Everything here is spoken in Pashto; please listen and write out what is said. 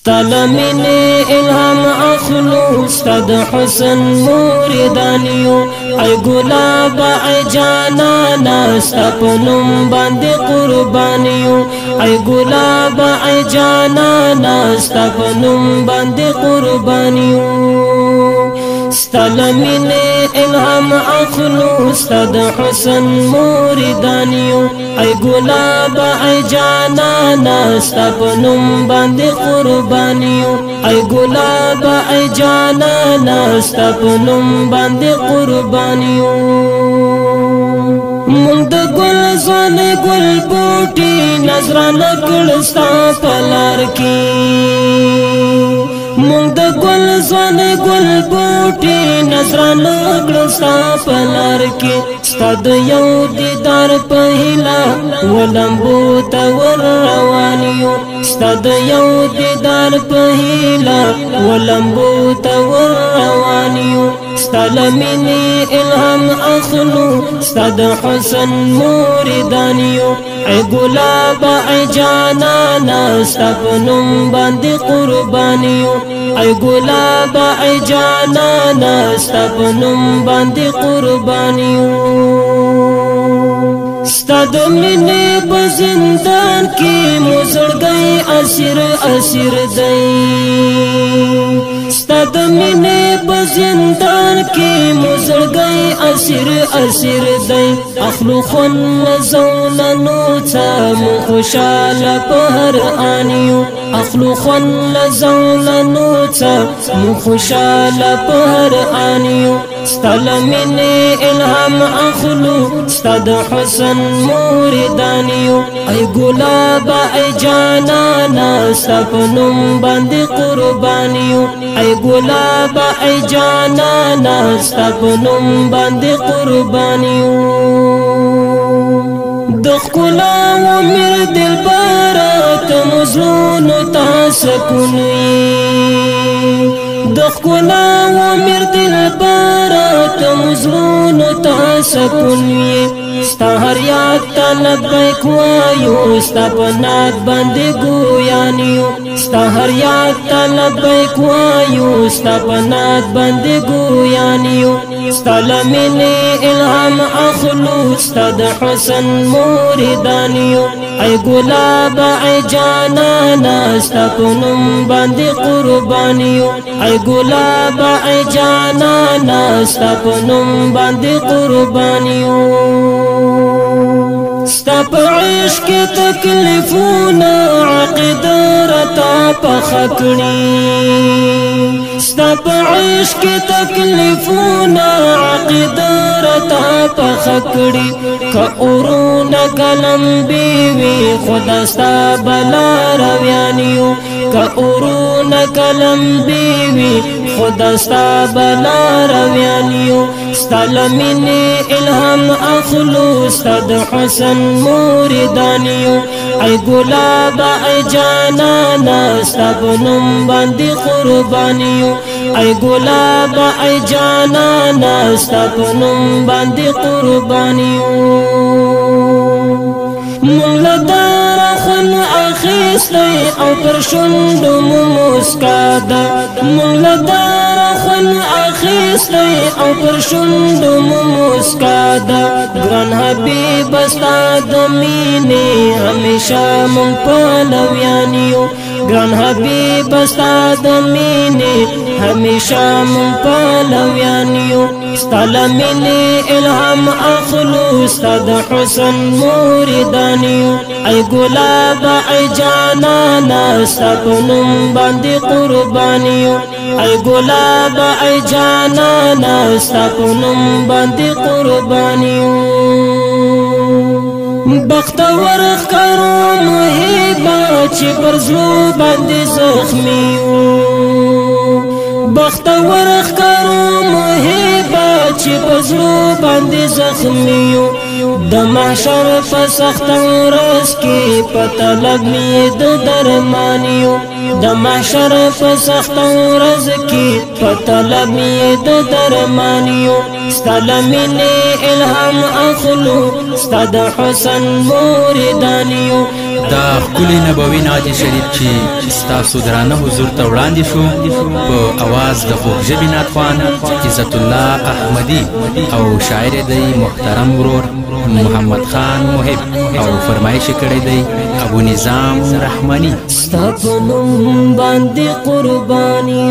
ستلمني الهام اخلو ستد حسن موردانيو اي گلاب اي جانانا ستپنم باندې قربانيو اي گلاب اي جانانا ستپنم باندې قربانيو ستلمني الهام اخلو ستد حسن موردانيو اي گلاب اي جانانا ستپنم باندې قربانيو اي گلاب اي جانانا ستپنم باندې قربانيو مونږ د ګل ځوان ګل بوټي نظرانه کړ ستا په لار کې مونږ د ګل ځوان ګل بوټي نظرانه کړ ستا په لار کې ستا د یو دیدار په هیله ولمبو ته ور روان یو ستا د یو دیدار په هیله ولمبو ته ور روان یو ستا لمنې الهام اخلو ستا د حسن موردانیو ای گلاب ای جانانا ستا په نوم باندې قربانیو ای گلاب ای جانانا ستا په نوم باندې قربانیو ستا د مینې په زندان کې مو زړګی اسیر اسیر دی ستا د مینې په زندان کې مو زړګی اسیر اسیر دی اخلو خون زولنو څه مو خوشاله په هر آن یو اخلو خون زولنو څه مو خوشاله په هر آن یو ستا لمنې الهام اخلو ستا د حسن موردانیو ای گلاب ای جانانا ستا په نوم باندې قربانیو ای گلاب ای جانانا ستا په نوم باندې قربانیو د ښکلا عمر دلبره ته مزلونو ته سکون د ښکلا عمر دلبره ته مزلونو ته سکون ستا هر یاد ته لبیک وایو ستا په نعت باندې ګویانیو ستا هر یاد ته لبیک وایو ستا په نعت باندې ګویانیو ستا لمنې الهام اخلو ستا د حسن موردانیو ای گلاب ای جانانا ستا په نوم باندې قربانیو ای گلاب ای جانانا ستا په نوم باندې قربانیو ستا په عشق تکلیفونه عقیده راته پخه کړي ستا په عشق تکلیفونه عقیده راته پخه کړي که اورونه قلم بیوي خدا ستا بلا رویانیو که اورونه قلم بیوي خدا ستا بلا رویانیو ستا لمنې الهام اخلو ستا د حسن موردانیو ای گلاب ای جانانا ستا په نوم باندې قربانیو ای گلاب ای جانانا ستا په نوم باندې قربانیو مونږ له داره خون اخیستی او پر شونډو مو مسکا ده مونږ له داره خون اخیستی او پر شونډو مو مسکا ده ګران حبیب ستا د مینې همیشه مونږ پلویان یو ګران حبیب ستا د مینې همیشه مونږ پلویان یو ستا لمنې الهام اخلو ستا د حسن موردانیو ای گلاب ای جانانا ستا په نوم باندې قربانیو ای گلاب ای جانانا ستا په نوم باندې قربانیو بختور ښکارو محبه چې پر زړه باندې زخمي بختور ښکارو محبه چې په زړه باندې زخمي د محشر په سخت ورځ کې په طلب مې د درمان یو د محشر په سخت ورځ کې په طلب مې د درمان یو ستا لمنې الهام اخلو ستا د حسن موردانیو دا ښکلی نبوي نعت شریف چې ستاسو درانه حضور ته وړاندې شو په اواز د خوږ ژبې نعتخوان عزت الله احمدي او شاعر دی محترم ورور محمد خان محب او فرمایش کړی دی ابو نظام رحمانی. ستا په نوم باندې قرباني